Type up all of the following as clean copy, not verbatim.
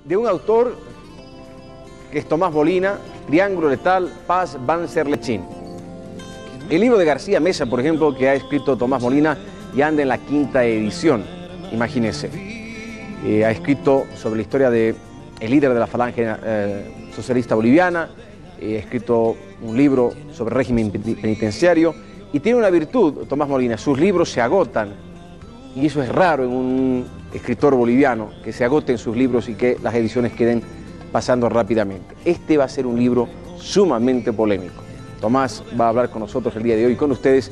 de un autor que es Tomás Molina, Triángulo Letal, Paz Banzer Lechín. El libro de García Meza, por ejemplo, que ha escrito Tomás Molina, ya anda en la 5ª edición, imagínense. Ha escrito sobre la historia del líder de la falange socialista boliviana, ha escrito un libro sobre régimen penitenciario y tiene una virtud, Tomás Molina: sus libros se agotan, y eso es raro en un escritor boliviano, que se agoten sus libros y que las ediciones queden pasando rápidamente. Este va a ser un libro sumamente polémico. Tomás va a hablar con nosotros el día de hoy, con ustedes,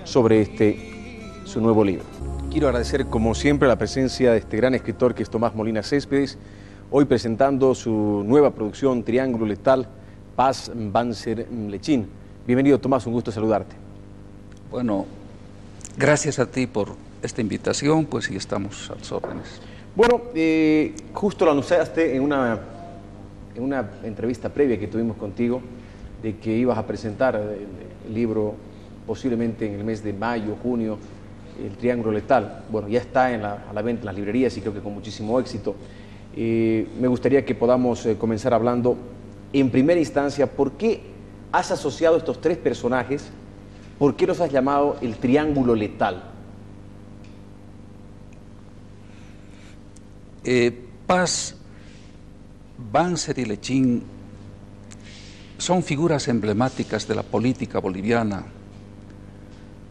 sobre su nuevo libro. Quiero agradecer, como siempre, la presencia de este gran escritor que es Tomás Molina Céspedes, hoy presentando su nueva producción, Triángulo Letal, Paz Banzer Lechín. Bienvenido, Tomás, un gusto saludarte. Bueno, gracias a ti por esta invitación, pues sí, estamos a tus órdenes. Bueno, justo lo anunciaste en una entrevista previa que tuvimos contigo, de que ibas a presentar el libro posiblemente en el mes de mayo, junio, El Triángulo Letal. Bueno, ya está a la venta en las librerías y creo que con muchísimo éxito. Me gustaría que podamos comenzar hablando, en primera instancia, ¿por qué has asociado estos 3 personajes? ¿Por qué los has llamado el Triángulo Letal? Paz, Banzer y Lechín son figuras emblemáticas de la política boliviana.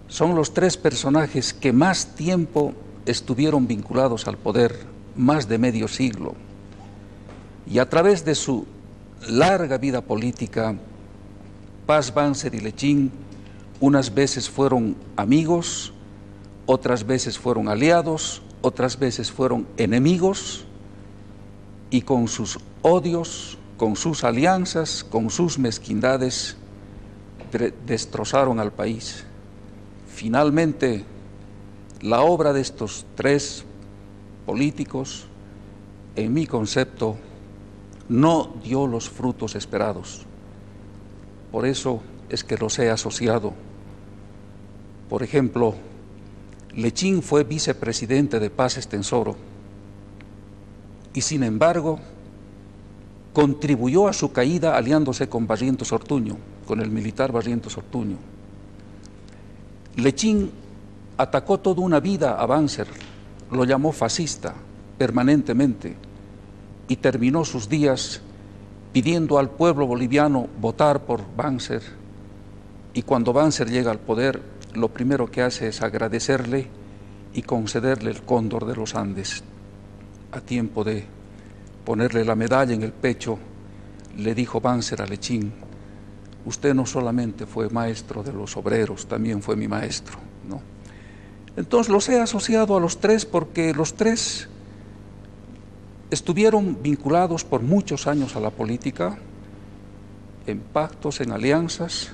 Son los 3 personajes que más tiempo estuvieron vinculados al poder, más de medio siglo. Y a través de su larga vida política, Paz, Banzer y Lechín unas veces fueron amigos, otras veces fueron aliados, otras veces fueron enemigos, y con sus odios, con sus alianzas, con sus mezquindades, destrozaron al país. Finalmente, la obra de estos 3 políticos, en mi concepto, no dio los frutos esperados. Por eso es que los he asociado. Por ejemplo, Lechín fue vicepresidente de Paz Estenssoro y, sin embargo, contribuyó a su caída aliándose con Barrientos Ortuño, con el militar Barrientos Ortuño. Lechín atacó toda una vida a Banzer, lo llamó fascista permanentemente y terminó sus días pidiendo al pueblo boliviano votar por Banzer, y cuando Banzer llega al poder, lo primero que hace es agradecerle y concederle el Cóndor de los Andes. A tiempo de ponerle la medalla en el pecho, le dijo Banzer a Lechín: usted no solamente fue maestro de los obreros, también fue mi maestro, ¿no? Entonces los he asociado a los 3 porque los 3 estuvieron vinculados por muchos años a la política, en pactos, en alianzas,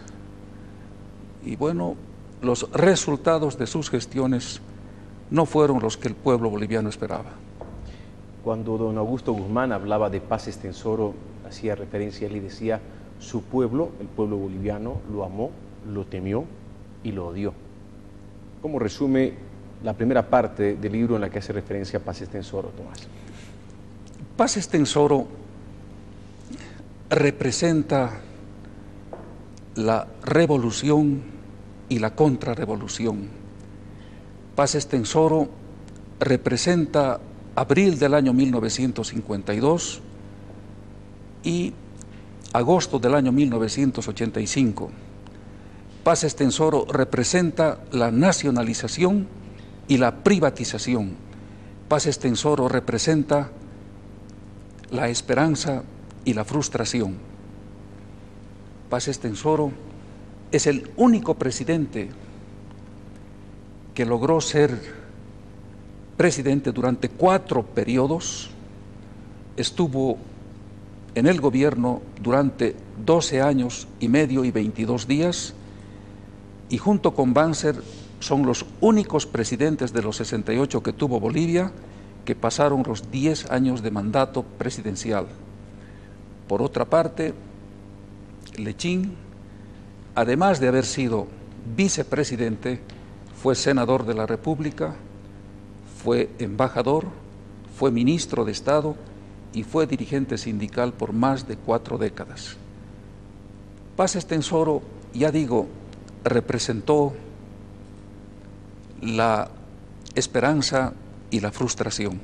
y bueno, los resultados de sus gestiones no fueron los que el pueblo boliviano esperaba. Cuando don Augusto Guzmán hablaba de Paz Estenssoro, hacía referencia, él y decía: su pueblo, el pueblo boliviano, lo amó, lo temió y lo odió. ¿Cómo resume la primera parte del libro en la que hace referencia a Paz Estenssoro, Tomás? Paz Estenssoro representa la revolución y la contrarrevolución. Paz Estenssoro representa abril del año 1952 y agosto del año 1985. Paz Estenssoro representa la nacionalización y la privatización. Paz Estenssoro representa la esperanza y la frustración. Paz Estenssoro es el único presidente que logró ser presidente durante 4 periodos, estuvo en el gobierno durante 12 años y medio y 22 días, y junto con Banzer son los únicos presidentes de los 68 que tuvo Bolivia que pasaron los 10 años de mandato presidencial. Por otra parte, Lechín, además de haber sido vicepresidente, fue senador de la República, fue embajador, fue ministro de Estado y fue dirigente sindical por más de 4 décadas. Paz Estenssoro, ya digo, representó la esperanza y la frustración.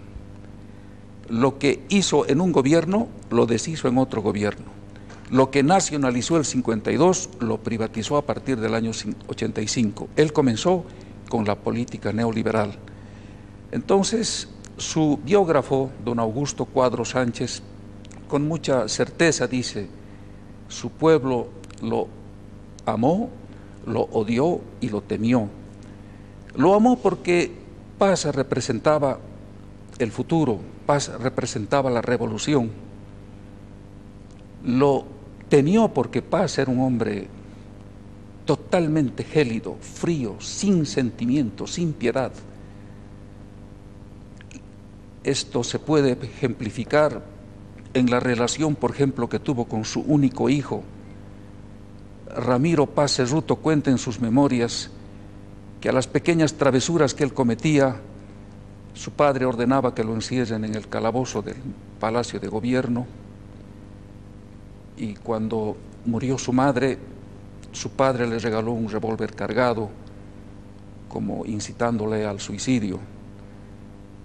Lo que hizo en un gobierno, lo deshizo en otro gobierno. Lo que nacionalizó el 52, lo privatizó a partir del año 85. Él comenzó con la política neoliberal. Entonces, su biógrafo, don Augusto Cuadro Sánchez, con mucha certeza dice: su pueblo lo amó, lo odió y lo temió. Lo amó porque Paz representaba el futuro, Paz representaba la revolución. Lo temió porque Paz era un hombre totalmente gélido, frío, sin sentimiento, sin piedad. Esto se puede ejemplificar en la relación, por ejemplo, que tuvo con su único hijo. Ramiro Paz Cerruto cuenta en sus memorias que a las pequeñas travesuras que él cometía, su padre ordenaba que lo encierren en el calabozo del Palacio de Gobierno, y cuando murió su madre, su padre le regaló un revólver cargado, como incitándole al suicidio.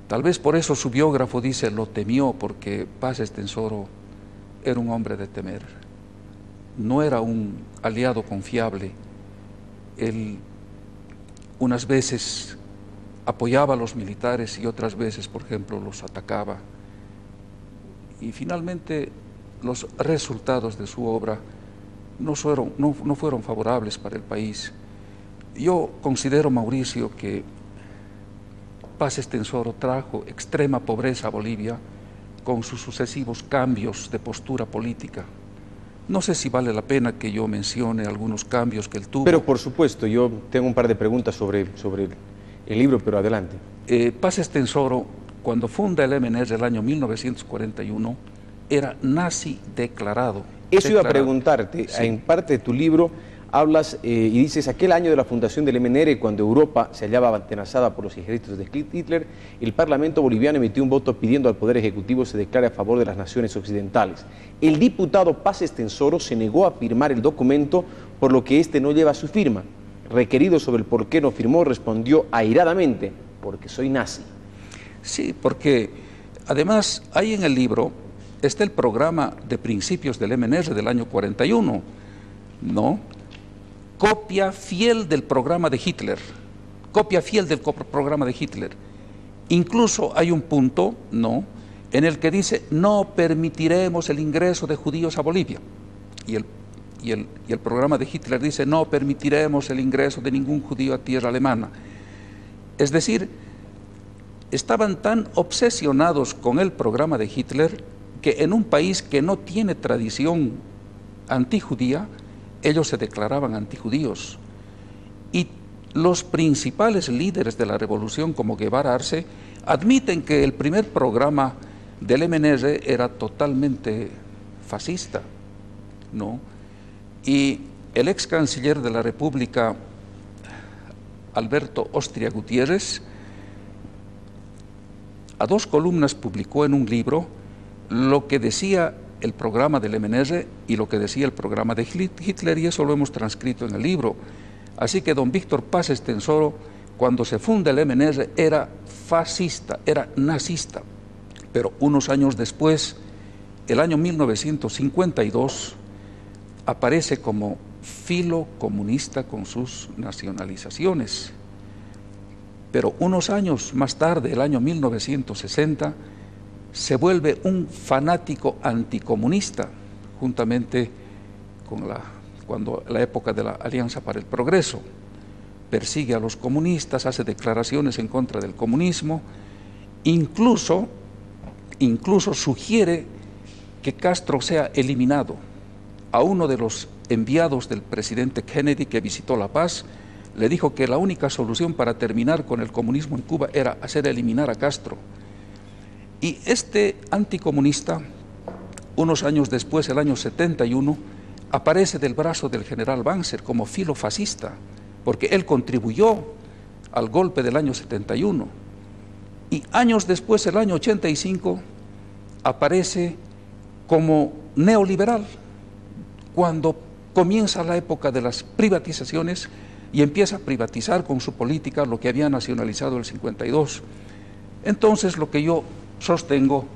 Tal vez por eso su biógrafo dice: lo temió, porque Paz Estenssoro era un hombre de temer. No era un aliado confiable. Él unas veces apoyaba a los militares y otras veces, por ejemplo, los atacaba. Y finalmente los resultados de su obra no fueron favorables para el país. Yo considero, Mauricio, que Paz Estenssoro trajo extrema pobreza a Bolivia con sus sucesivos cambios de postura política. No sé si vale la pena que yo mencione algunos cambios que él tuvo. Pero por supuesto, yo tengo un par de preguntas sobre el libro, pero adelante. Paz Estenssoro, cuando funda el MNR el año 1941, era nazi declarado. Eso iba a preguntarte. Sí. En parte de tu libro hablas y dices: aquel año de la fundación del MNR, cuando Europa se hallaba atenazada por los ejércitos de Hitler, el Parlamento boliviano emitió un voto pidiendo al Poder Ejecutivo se declare a favor de las naciones occidentales. El diputado Paz Estenssoro se negó a firmar el documento, por lo que este no lleva su firma. Requerido sobre el por qué no firmó, respondió airadamente: porque soy nazi. Sí, porque además ahí en el libro está el programa de principios del MNR del año 41, ¿no? Copia fiel del programa de Hitler, copia fiel del programa de Hitler. Incluso hay un punto, ¿no?, en el que dice: no permitiremos el ingreso de judíos a Bolivia. Y el programa de Hitler dice: no permitiremos el ingreso de ningún judío a tierra alemana. Es decir, estaban tan obsesionados con el programa de Hitler que en un país que no tiene tradición antijudía, ellos se declaraban antijudíos. Y los principales líderes de la revolución, como Guevara Arce, admiten que el primer programa del MNR era totalmente fascista, ¿no? Y el ex canciller de la República, Alberto Ostria Gutiérrez, a 2 columnas publicó en un libro lo que decía el programa del MNR y lo que decía el programa de Hitler, y eso lo hemos transcrito en el libro. Así que don Víctor Paz Estenssoro, cuando se funda el MNR, era fascista, era nazista. Pero unos años después, el año 1952, aparece como filocomunista con sus nacionalizaciones. Pero unos años más tarde, el año 1960, se vuelve un fanático anticomunista, juntamente con la época de la Alianza para el Progreso. Persigue a los comunistas, hace declaraciones en contra del comunismo, incluso sugiere que Castro sea eliminado. A uno de los enviados del presidente Kennedy que visitó La Paz, le dijo que la única solución para terminar con el comunismo en Cuba era hacer eliminar a Castro. Y este anticomunista, unos años después, el año 71, aparece del brazo del general Banzer como filofascista, porque él contribuyó al golpe del año 71. Y años después, el año 85, aparece como neoliberal cuando comienza la época de las privatizaciones y empieza a privatizar con su política lo que había nacionalizado el 52. Entonces, lo que yo sostengo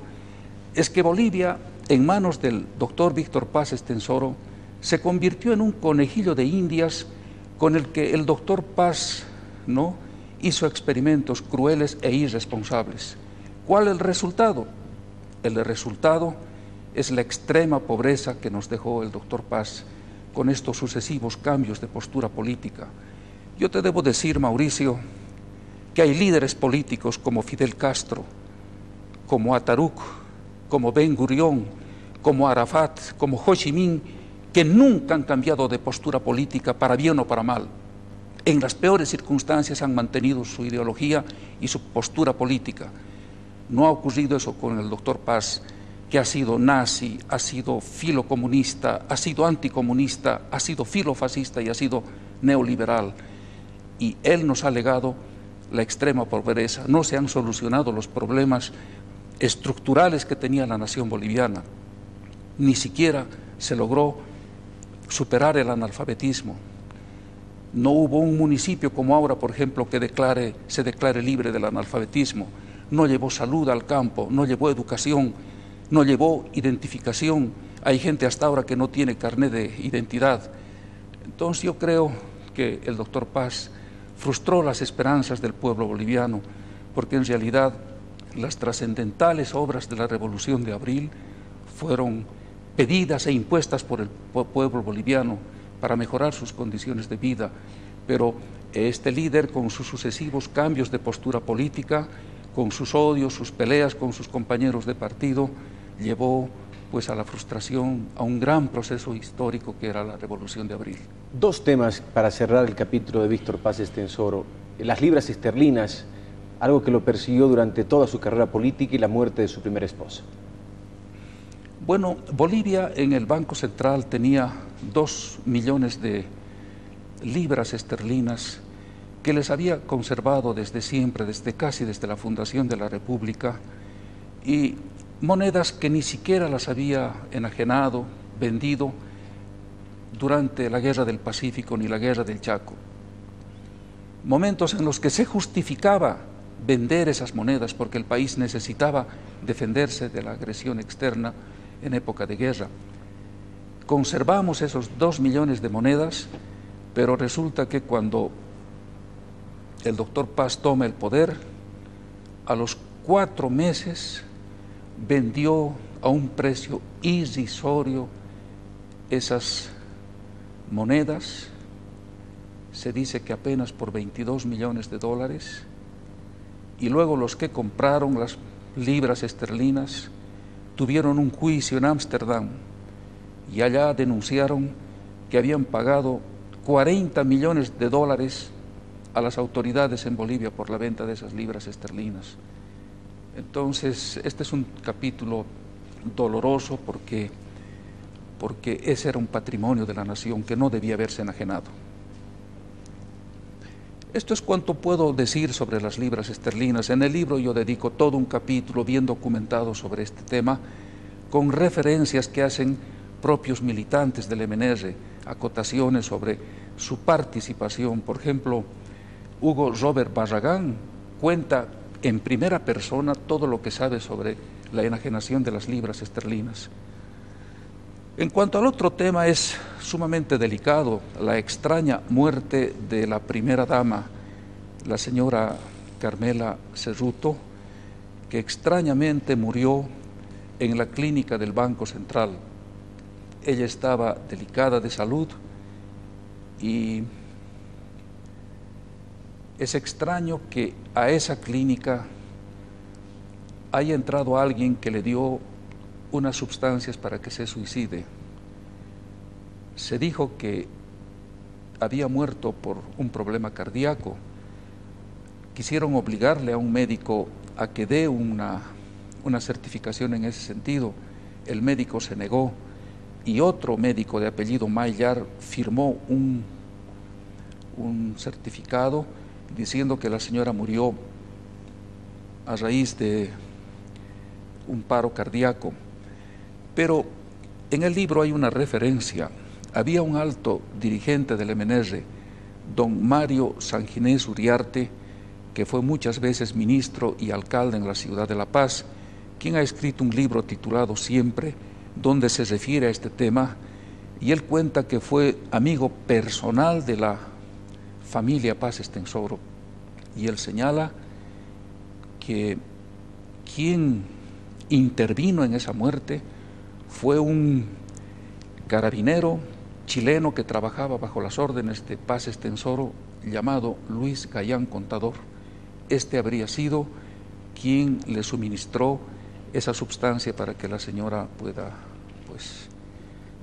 es que Bolivia, en manos del doctor Víctor Paz Estenssoro, se convirtió en un conejillo de indias con el que el doctor Paz, ¿no?, hizo experimentos crueles e irresponsables. ¿Cuál es el resultado? El resultado es la extrema pobreza que nos dejó el doctor Paz con estos sucesivos cambios de postura política. Yo te debo decir, Mauricio, que hay líderes políticos como Fidel Castro, como Atatürk, como Ben Gurión, como Arafat, como Ho Chi Minh, que nunca han cambiado de postura política para bien o para mal. En las peores circunstancias han mantenido su ideología y su postura política. No ha ocurrido eso con el doctor Paz, que ha sido nazi, ha sido filocomunista, ha sido anticomunista, ha sido filofascista y ha sido neoliberal. Y él nos ha legado la extrema pobreza. No se han solucionado los problemas estructurales que tenía la nación boliviana. Ni siquiera se logró superar el analfabetismo. No hubo un municipio como ahora, por ejemplo, que se declare libre del analfabetismo. No llevó salud al campo, no llevó educación, no llevó identificación. Hay gente hasta ahora que no tiene carnet de identidad. Entonces yo creo que el doctor Paz frustró las esperanzas del pueblo boliviano, porque en realidad las trascendentales obras de la Revolución de Abril fueron pedidas e impuestas por el pueblo boliviano para mejorar sus condiciones de vida, pero este líder, con sus sucesivos cambios de postura política, con sus odios, sus peleas con sus compañeros de partido, llevó pues a la frustración, a un gran proceso histórico que era la Revolución de Abril. Dos temas para cerrar el capítulo de Víctor Paz Estenssoro: las libras esterlinas, algo que lo persiguió durante toda su carrera política, y la muerte de su primera esposa. Bueno, Bolivia en el Banco Central tenía 2 millones de libras esterlinas que les había conservado desde siempre, casi desde la fundación de la República, y monedas que ni siquiera las había enajenado, vendido durante la Guerra del Pacífico ni la Guerra del Chaco. Momentos en los que se justificaba vender esas monedas porque el país necesitaba defenderse de la agresión externa en época de guerra. Conservamos esos 2 millones de monedas, pero resulta que cuando el doctor Paz toma el poder, a los 4 meses vendió a un precio irrisorio esas monedas, se dice que apenas por 22 millones de dólares, y luego los que compraron las libras esterlinas tuvieron un juicio en Ámsterdam y allá denunciaron que habían pagado 40 millones de dólares a las autoridades en Bolivia por la venta de esas libras esterlinas. Entonces, este es un capítulo doloroso porque ese era un patrimonio de la nación que no debía haberse enajenado. Esto es cuanto puedo decir sobre las libras esterlinas. En el libro yo dedico todo un capítulo bien documentado sobre este tema, con referencias que hacen propios militantes del MNR, acotaciones sobre su participación. Por ejemplo, Hugo Robert Barragán cuenta en primera persona todo lo que sabe sobre la enajenación de las libras esterlinas. En cuanto al otro tema, es sumamente delicado, la extraña muerte de la primera dama, la señora Carmela Cerruto, que extrañamente murió en la clínica del Banco Central. Ella estaba delicada de salud y es extraño que a esa clínica haya entrado alguien que le dio unas sustancias para que se suicide. Se dijo que había muerto por un problema cardíaco. Quisieron obligarle a un médico a que dé una certificación en ese sentido. El médico se negó y otro médico de apellido Maillard firmó un certificado diciendo que la señora murió a raíz de un paro cardíaco. Pero en el libro hay una referencia. Había un alto dirigente del MNR, don Mario Sanginés Uriarte, que fue muchas veces ministro y alcalde en la ciudad de La Paz, quien ha escrito un libro titulado Siempre, donde se refiere a este tema, y él cuenta que fue amigo personal de la familia Paz Estenssoro, y él señala que quien intervino en esa muerte fue un carabinero chileno que trabajaba bajo las órdenes de Paz Estenssoro, llamado Luis Gayán Contador. Este habría sido quien le suministró esa sustancia para que la señora pueda, pues,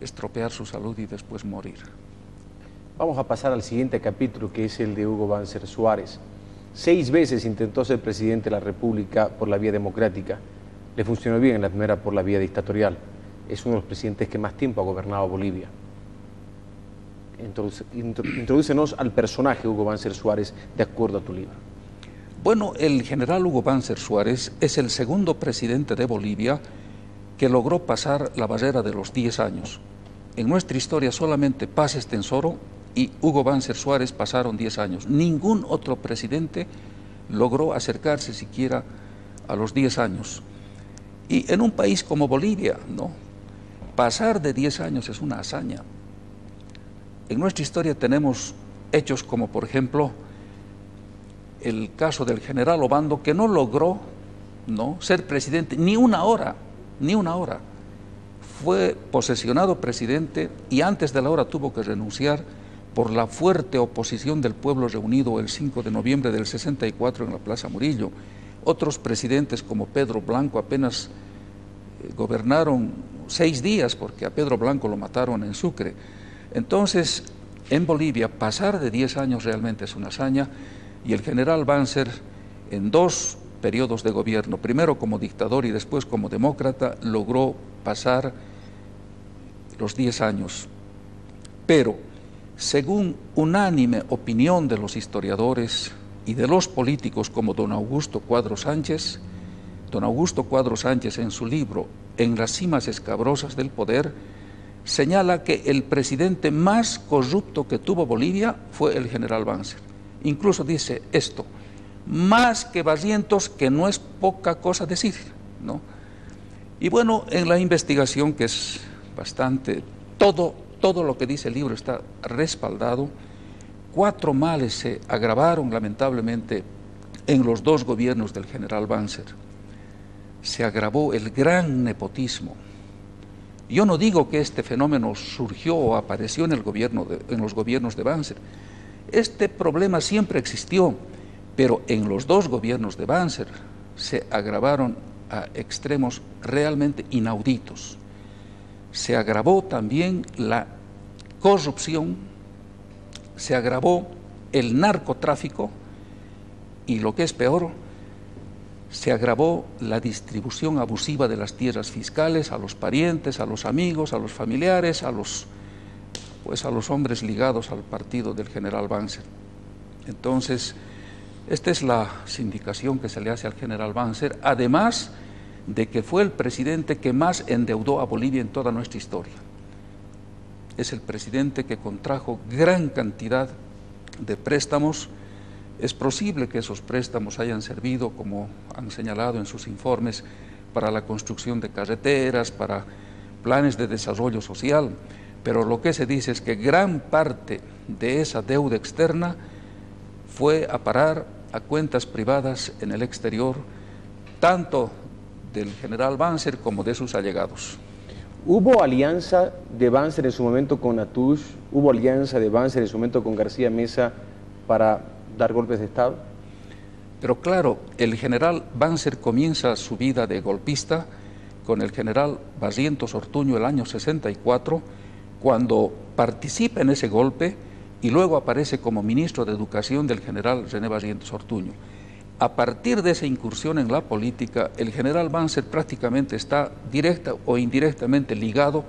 estropear su salud y después morir. Vamos a pasar al siguiente capítulo, que es el de Hugo Banzer Suárez. 6 veces intentó ser presidente de la República por la vía democrática. Le funcionó bien en la primera por la vía dictatorial. Es uno de los presidentes que más tiempo ha gobernado Bolivia. Introdúcenos al personaje Hugo Banzer Suárez de acuerdo a tu libro. Bueno, el general Hugo Banzer Suárez es el segundo presidente de Bolivia que logró pasar la barrera de los 10 años. En nuestra historia solamente Paz Estenssoro y Hugo Banzer Suárez pasaron 10 años. Ningún otro presidente logró acercarse siquiera a los 10 años. Y en un país como Bolivia, ¿no?, pasar de 10 años es una hazaña. En nuestra historia tenemos hechos como, por ejemplo, el caso del general Obando, que no logró, ¿no?, ser presidente ni una hora. Fue posesionado presidente y antes de la hora tuvo que renunciar por la fuerte oposición del pueblo reunido el 5 de noviembre del 64 en la Plaza Murillo. Otros presidentes como Pedro Blanco apenas gobernaron 6 días porque a Pedro Blanco lo mataron en Sucre. Entonces, en Bolivia, pasar de 10 años realmente es una hazaña, y el general Banzer, en 2 periodos de gobierno, primero como dictador y después como demócrata, logró pasar los 10 años. Pero, según unánime opinión de los historiadores y de los políticos como don Augusto Cuadro Sánchez en su libro En las cimas escabrosas del poder, señala que el presidente más corrupto que tuvo Bolivia fue el general Banzer. Incluso dice esto: más que Barrientos, que no es poca cosa decir, ¿no? Y bueno, en la investigación, que es bastante, todo lo que dice el libro está respaldado. 4 males se agravaron lamentablemente en los 2 gobiernos del general Banzer. Se agravó el gran nepotismo. Yo no digo que este fenómeno surgió o apareció en los gobiernos de Banzer. Este problema siempre existió, pero en los 2 gobiernos de Banzer se agravaron a extremos realmente inauditos. Se agravó también la corrupción, se agravó el narcotráfico y, lo que es peor, se agravó la distribución abusiva de las tierras fiscales a los parientes, a los amigos, a los familiares, a los hombres ligados al partido del general Banzer. Entonces, esta es la sindicación que se le hace al general Banzer, además de que fue el presidente que más endeudó a Bolivia en toda nuestra historia. Es el presidente que contrajo gran cantidad de préstamos. Es posible que esos préstamos hayan servido, como han señalado en sus informes, para la construcción de carreteras, para planes de desarrollo social, pero lo que se dice es que gran parte de esa deuda externa fue a parar a cuentas privadas en el exterior, tanto del general Banzer como de sus allegados. ¿Hubo alianza de Banzer en su momento con Natush? ¿Hubo alianza de Banzer en su momento con García Meza para dar golpes de Estado? Pero claro, el general Banzer comienza su vida de golpista con el general Barrientos Ortuño el año 64, cuando participa en ese golpe y luego aparece como ministro de Educación del general René Barrientos Ortuño. A partir de esa incursión en la política, el general Banzer prácticamente está directa o indirectamente ligado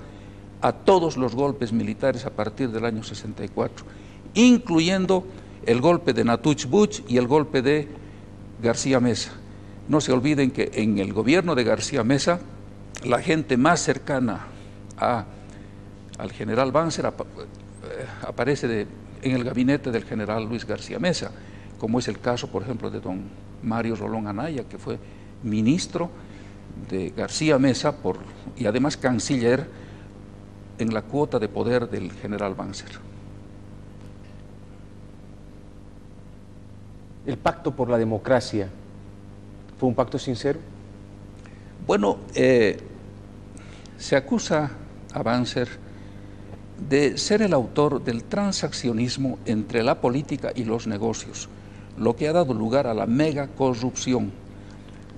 a todos los golpes militares a partir del año 64, incluyendo el golpe de Natush Busch y el golpe de García Meza. No se olviden que en el gobierno de García Meza, la gente más cercana al general Banzer aparece en el gabinete del general Luis García Meza, como es el caso, por ejemplo, de don Mario Rolón Anaya, que fue ministro de García Meza y además canciller en la cuota de poder del general Banzer. ¿El pacto por la democracia fue un pacto sincero? Bueno, se acusa a Banzer de ser el autor del transaccionismo entre la política y los negocios, lo que ha dado lugar a la mega corrupción.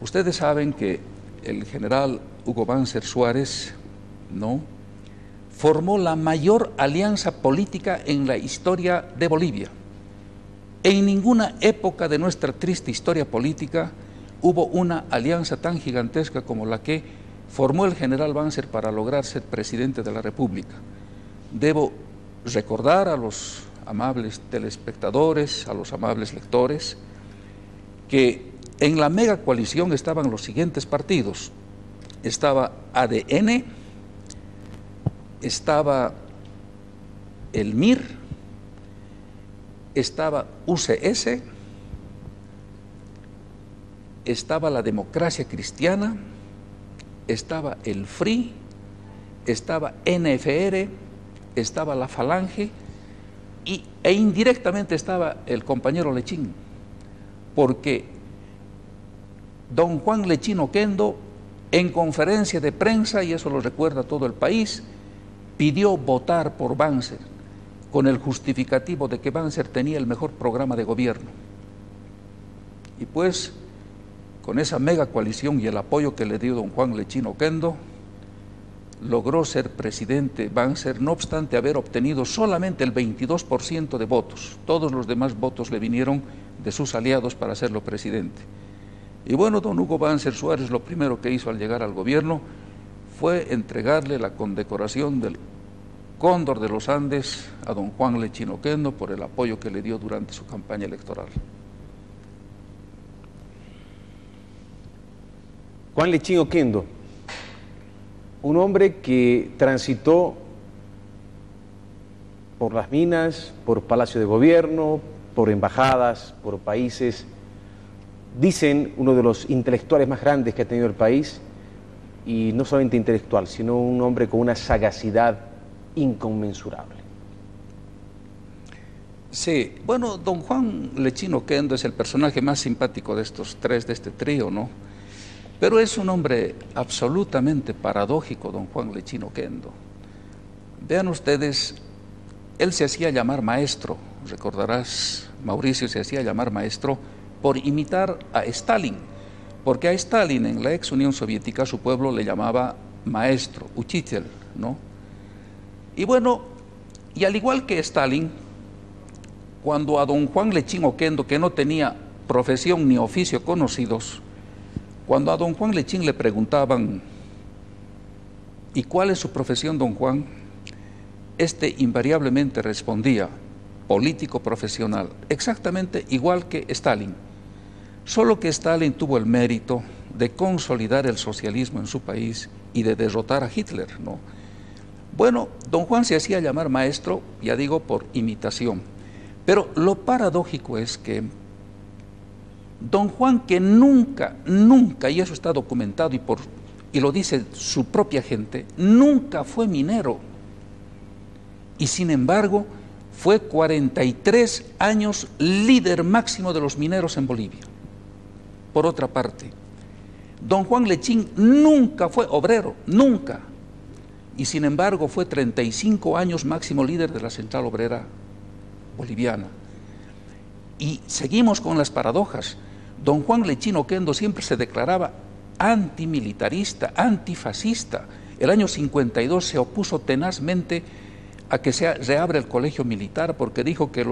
Ustedes saben que el general Hugo Banzer Suárez, ¿no?, formó la mayor alianza política en la historia de Bolivia. En ninguna época de nuestra triste historia política hubo una alianza tan gigantesca como la que formó el general Banzer para lograr ser presidente de la República. Debo recordar a los amables telespectadores, a los amables lectores, que en la mega coalición estaban los siguientes partidos. Estaba ADN, estaba el MIR, estaba UCS, estaba la Democracia Cristiana, estaba el FRI, estaba NFR, estaba la Falange e indirectamente estaba el compañero Lechín, porque don Juan Lechín Oquendo, en conferencia de prensa, y eso lo recuerda todo el país, pidió votar por Banzer con el justificativo de que Banzer tenía el mejor programa de gobierno. Y pues, con esa mega coalición y el apoyo que le dio don Juan Lechín Oquendo, logró ser presidente Banzer, no obstante haber obtenido solamente el 22% de votos. Todos los demás votos le vinieron de sus aliados para hacerlo presidente. Y bueno, don Hugo Banzer Suárez lo primero que hizo al llegar al gobierno fue entregarle la condecoración del Cóndor de los Andes a don Juan Lechín Oquendo por el apoyo que le dio durante su campaña electoral. Juan Lechín Oquendo, un hombre que transitó por las minas, por Palacio de Gobierno, por embajadas, por países. Dicen uno de los intelectuales más grandes que ha tenido el país, y no solamente intelectual, sino un hombre con una sagacidad inconmensurable. Sí, bueno, don Juan Lechín Oquendo es el personaje más simpático de estos tres, de este trío, ¿no? Pero es un hombre absolutamente paradójico, don Juan Lechín Oquendo. Vean ustedes, él se hacía llamar maestro, recordarás, Mauricio, se hacía llamar maestro por imitar a Stalin, porque a Stalin en la ex Unión Soviética su pueblo le llamaba maestro, uchitel, ¿no? Y bueno, y al igual que Stalin, cuando a don Juan Lechín Oquendo, que no tenía profesión ni oficio conocidos, cuando a don Juan Lechín le preguntaban, ¿y cuál es su profesión, don Juan?, este invariablemente respondía, político profesional, exactamente igual que Stalin, solo que Stalin tuvo el mérito de consolidar el socialismo en su país y de derrotar a Hitler, ¿no? Bueno, don Juan se hacía llamar maestro, ya digo, por imitación, pero lo paradójico es que don Juan, que nunca, y eso está documentado y lo dice su propia gente, nunca fue minero, y sin embargo fue 43 años líder máximo de los mineros en Bolivia. Por otra parte, don Juan Lechín nunca fue obrero, nunca, y sin embargo fue 35 años máximo líder de la Central Obrera Boliviana. Y seguimos con las paradojas. Don Juan Lechín Oquendo siempre se declaraba antimilitarista, antifascista. El año 52 se opuso tenazmente a que se reabra el colegio militar porque dijo que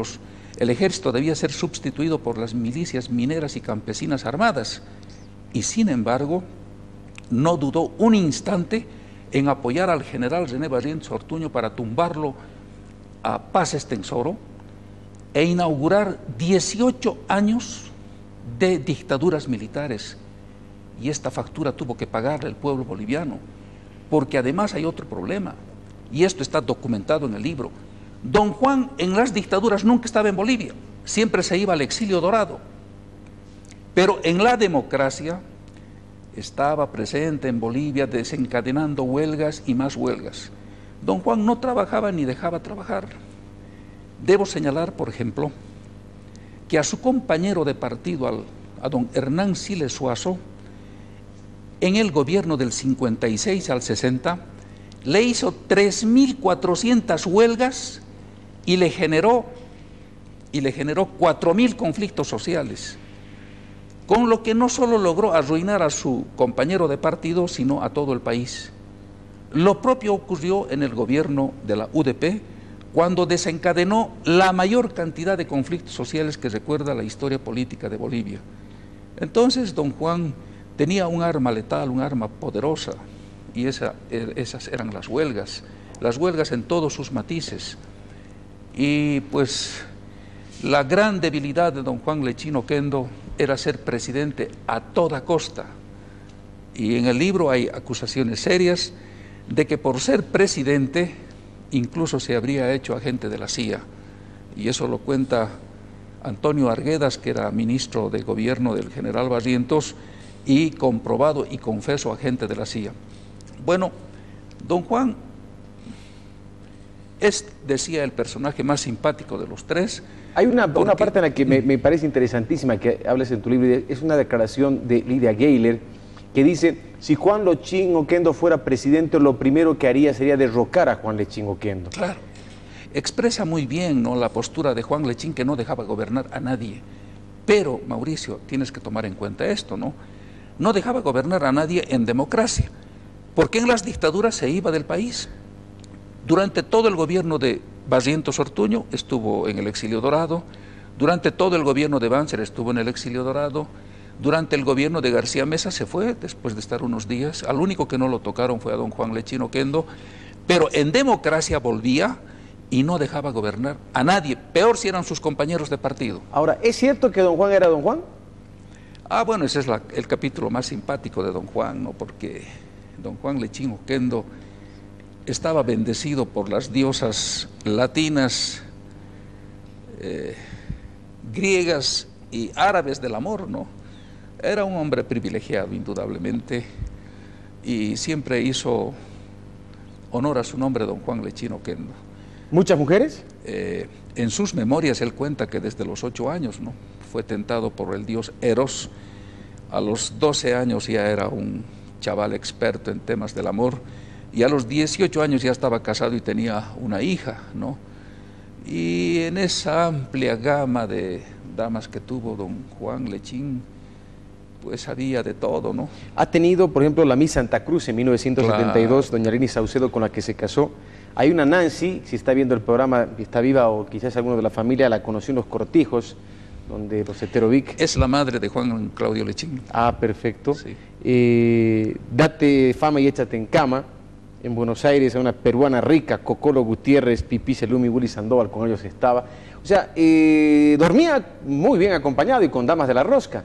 el ejército debía ser sustituido por las milicias mineras y campesinas armadas. Y sin embargo, no dudó un instante en apoyar al general René Barrientos Ortuño para tumbarlo a Paz Extensoro e inaugurar 18 años de dictaduras militares y esta factura tuvo que pagarla el pueblo boliviano, porque además hay otro problema, y esto está documentado en el libro. Don Juan en las dictaduras nunca estaba en Bolivia, siempre se iba al exilio dorado, pero en la democracia estaba presente en Bolivia desencadenando huelgas y más huelgas. Don Juan no trabajaba ni dejaba trabajar. Debo señalar, por ejemplo, que a su compañero de partido, a don Hernán Siles Suazo, en el gobierno del 56 al 60, le hizo 3.400 huelgas y le generó 4.000 conflictos sociales, con lo que no solo logró arruinar a su compañero de partido, sino a todo el país. Lo propio ocurrió en el gobierno de la UDP, cuando desencadenó la mayor cantidad de conflictos sociales que recuerda la historia política de Bolivia. Entonces, don Juan tenía un arma letal, un arma poderosa, y esas eran las huelgas en todos sus matices. Y pues la gran debilidad de don Juan Lechín Oquendo era ser presidente a toda costa. Y en el libro hay acusaciones serias de que por ser presidente incluso se habría hecho agente de la CIA, y eso lo cuenta Antonio Arguedas, que era ministro de gobierno del general Barrientos, y comprobado y confeso agente de la CIA. Bueno, don Juan es, decía, el personaje más simpático de los tres. Hay una parte en la que me parece interesantísima que hablas en tu libro, es una declaración de Lydia Gayler, que dice: si Juan Lechín Oquendo fuera presidente, lo primero que haría sería derrocar a Juan Lechín Oquendo. Claro, expresa muy bien, ¿no?, la postura de Juan Lechín, que no dejaba gobernar a nadie. Pero, Mauricio, tienes que tomar en cuenta esto, ¿no? No dejaba gobernar a nadie en democracia, porque en las dictaduras se iba del país. Durante todo el gobierno de Barrientos Ortuño estuvo en el exilio dorado, durante todo el gobierno de Banzer estuvo en el exilio dorado, durante el gobierno de García Mesa se fue después de estar unos días. Al único que no lo tocaron fue a don Juan Lechín Oquendo, pero en democracia volvía y no dejaba gobernar a nadie, peor si eran sus compañeros de partido. Ahora, ¿es cierto que don Juan era don Juan? Bueno, ese es el capítulo más simpático de don Juan, ¿no? Porque don Juan Lechín Oquendo estaba bendecido por las diosas latinas, griegas y árabes del amor, ¿no? Era un hombre privilegiado, indudablemente, y siempre hizo honor a su nombre, don Juan Lechín Oquendo. ¿Muchas mujeres? En sus memorias él cuenta que desde los 8 años, ¿no?, fue tentado por el dios Eros. A los 12 años ya era un chaval experto en temas del amor, y a los 18 años ya estaba casado y tenía una hija, ¿no? Y en esa amplia gama de damas que tuvo don Juan Lechín, pues había de todo, ¿no? Ha tenido, por ejemplo, la Miss Santa Cruz en 1972, Claro. doña Lini Saucedo, con la que se casó. Hay una Nancy, si está viendo el programa, está viva, o quizás alguno de la familia la conoció en Los Cortijos, donde los Heterovic. Es la madre de Juan Claudio Lechín. Perfecto. Sí. Date fama y échate en cama. En Buenos Aires, a una peruana rica, Cocolo Gutiérrez, Pipí Selumi, Willy Sandoval, con ellos estaba. O sea, dormía muy bien acompañado y con damas de la rosca.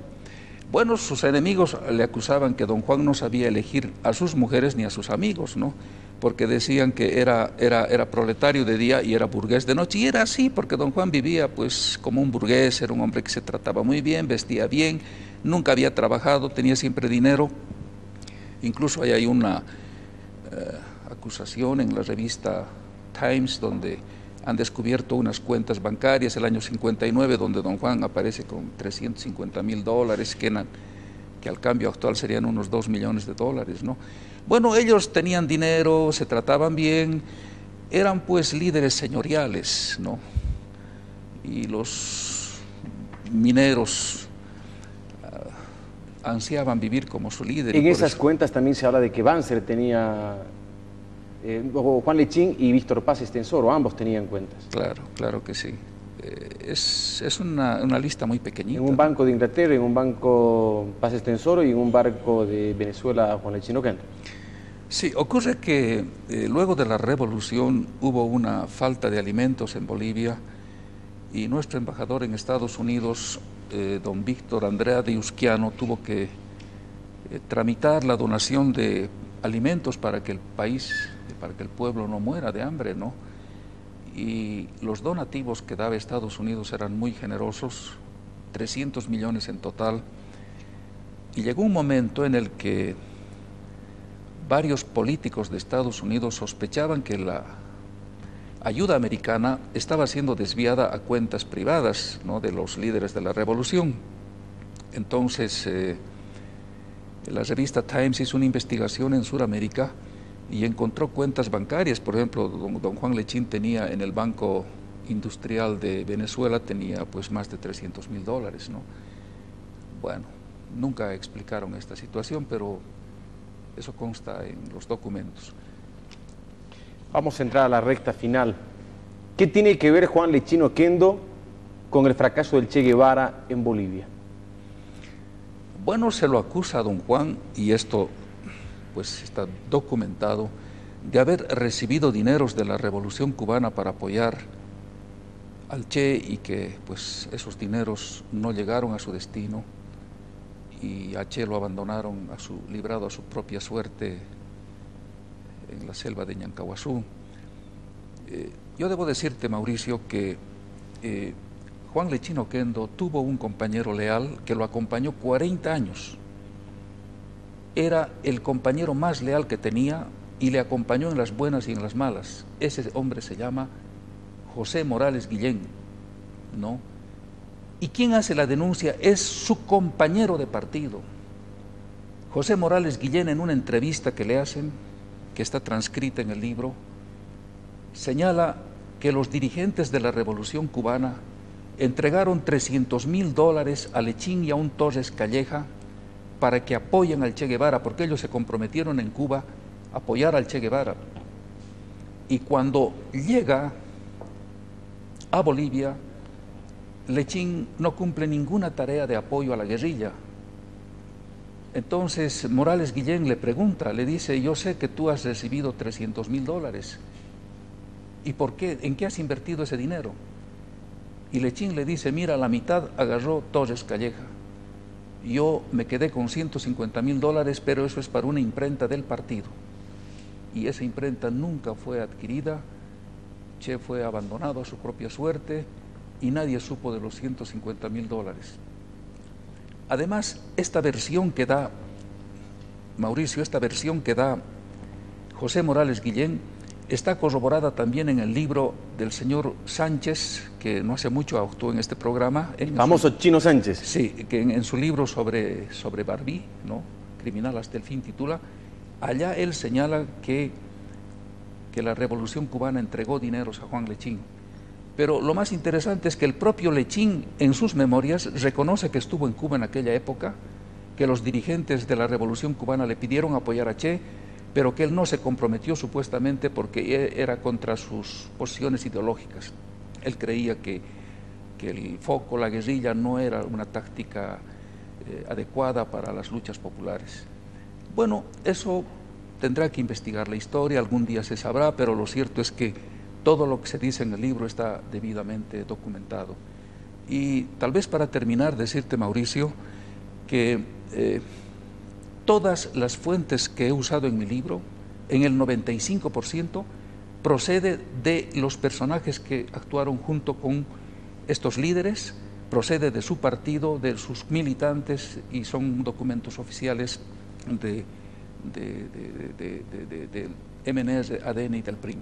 Bueno, sus enemigos le acusaban que don Juan no sabía elegir a sus mujeres ni a sus amigos, ¿no? Porque decían que era proletario de día y era burgués de noche. Y era así, porque don Juan vivía pues como un burgués, era un hombre que se trataba muy bien, vestía bien, nunca había trabajado, tenía siempre dinero. Incluso hay una acusación en la revista Times, donde han descubierto unas cuentas bancarias el año 59, donde don Juan aparece con $350,000, que al cambio actual serían unos $2 millones, ¿no? Bueno, ellos tenían dinero, se trataban bien, eran pues líderes señoriales, ¿no? Y los mineros ansiaban vivir como su líder. En esas cuentas también se habla de que Banzer tenía, Juan Lechín y Víctor Paz Estensoro, ambos tenían cuentas. Claro, claro que sí. Es una lista muy pequeñita. En un banco de Inglaterra, en un banco Paz Estensoro y en un barco de Venezuela Juan Lechín Oquendo. Sí, ocurre que luego de la revolución hubo una falta de alimentos en Bolivia, y nuestro embajador en Estados Unidos, don Víctor Andrea de Usquiano, tuvo que tramitar la donación de alimentos para que el país, para que el pueblo no muera de hambre, ¿no? Y los donativos que daba Estados Unidos eran muy generosos, 300 millones en total, y llegó un momento en el que varios políticos de Estados Unidos sospechaban que la ayuda americana estaba siendo desviada a cuentas privadas, ¿no?, de los líderes de la revolución. Entonces, la revista Times hizo una investigación en Sudamérica y encontró cuentas bancarias. Por ejemplo, don Juan Lechín tenía en el Banco Industrial de Venezuela, tenía pues más de $300.000, ¿no? Bueno, nunca explicaron esta situación, pero eso consta en los documentos. Vamos a entrar a la recta final. ¿Qué tiene que ver Juan Lechín Oquendo con el fracaso del Che Guevara en Bolivia? Bueno, se lo acusa a don Juan, y esto pues está documentado, de haber recibido dineros de la Revolución Cubana para apoyar al Che, y que pues esos dineros no llegaron a su destino y a Che lo abandonaron librado a su propia suerte en la selva de Ñancahuazú. Yo debo decirte, Mauricio, que Juan Lechín Oquendo tuvo un compañero leal que lo acompañó 40 años. Era el compañero más leal que tenía y le acompañó en las buenas y en las malas. Ese hombre se llama José Morales Guillén, ¿no? ¿Y quién hace la denuncia? Es su compañero de partido. José Morales Guillén, en una entrevista que le hacen, que está transcrita en el libro, señala que los dirigentes de la Revolución Cubana entregaron $300.000 a Lechín y a un Torres Calleja para que apoyen al Che Guevara, porque ellos se comprometieron en Cuba a apoyar al Che Guevara. Y cuando llega a Bolivia, Lechín no cumple ninguna tarea de apoyo a la guerrilla. Entonces Morales Guillén le pregunta, le dice: yo sé que tú has recibido $300.000, ¿y por qué? ¿En qué has invertido ese dinero? Y Lechín le dice: mira, la mitad agarró Torres Calleja, yo me quedé con $150.000, pero eso es para una imprenta del partido, y esa imprenta nunca fue adquirida. Che fue abandonado a su propia suerte y nadie supo de los $150.000. Además, esta versión que da Mauricio, esta versión que da José Morales Guillén, está corroborada también en el libro del señor Sánchez, que no hace mucho actuó en este programa. Famoso Chino Sánchez. Sí, que en su libro sobre Barbí, ¿no?, Criminal hasta el fin, titula. Allá él señala que la Revolución Cubana entregó dineros a Juan Lechín. Pero lo más interesante es que el propio Lechín, en sus memorias, reconoce que estuvo en Cuba en aquella época, que los dirigentes de la Revolución Cubana le pidieron apoyar a Che, pero que él no se comprometió supuestamente porque era contra sus posiciones ideológicas. Él creía que el foco, la guerrilla, no era una táctica adecuada para las luchas populares. Bueno, eso tendrá que investigar la historia, algún día se sabrá, pero lo cierto es que todo lo que se dice en el libro está debidamente documentado. Y tal vez para terminar, decirte, Mauricio, que todas las fuentes que he usado en mi libro, en el 95%, procede de los personajes que actuaron junto con estos líderes, procede de su partido, de sus militantes, y son documentos oficiales del MNR, ADN y del PRI.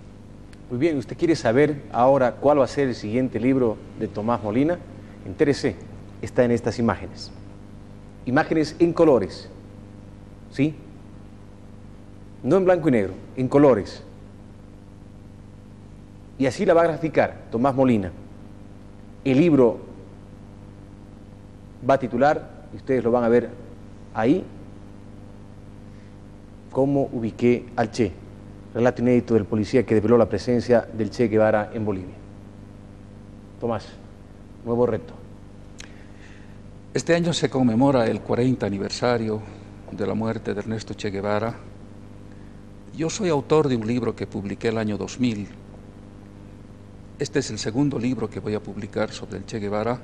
Muy bien, ¿usted quiere saber ahora cuál va a ser el siguiente libro de Tomás Molina? Entérese, está en estas imágenes. Imágenes en colores, ¿sí? No en blanco y negro, en colores. Y así la va a graficar Tomás Molina. El libro va a titular, y ustedes lo van a ver ahí, Cómo ubiqué al Che, relato inédito del policía que develó la presencia del Che Guevara en Bolivia. Tomás, nuevo reto. Este año se conmemora el 40 aniversario de la muerte de Ernesto Che Guevara. Yo soy autor de un libro que publiqué el año 2000. Este es el segundo libro que voy a publicar sobre el Che Guevara,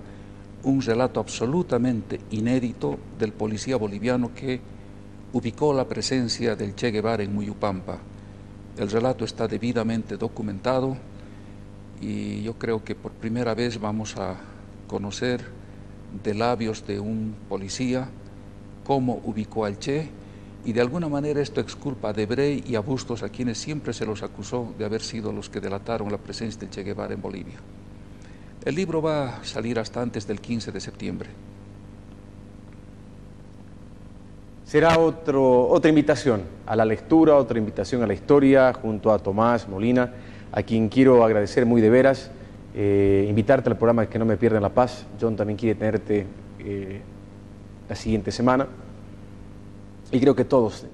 un relato absolutamente inédito del policía boliviano que ubicó la presencia del Che Guevara en Muyupampa. El relato está debidamente documentado y yo creo que por primera vez vamos a conocer de labios de un policía cómo ubicó al Che, y de alguna manera esto exculpa a Debrey y a Bustos, a quienes siempre se los acusó de haber sido los que delataron la presencia del Che Guevara en Bolivia. El libro va a salir hasta antes del 15 de septiembre. Será otra invitación a la lectura, otra invitación a la historia, junto a Tomás Molina, a quien quiero agradecer muy de veras, invitarte al programa Que no me pierdan la paz. John también quiere tenerte la siguiente semana, y creo que todos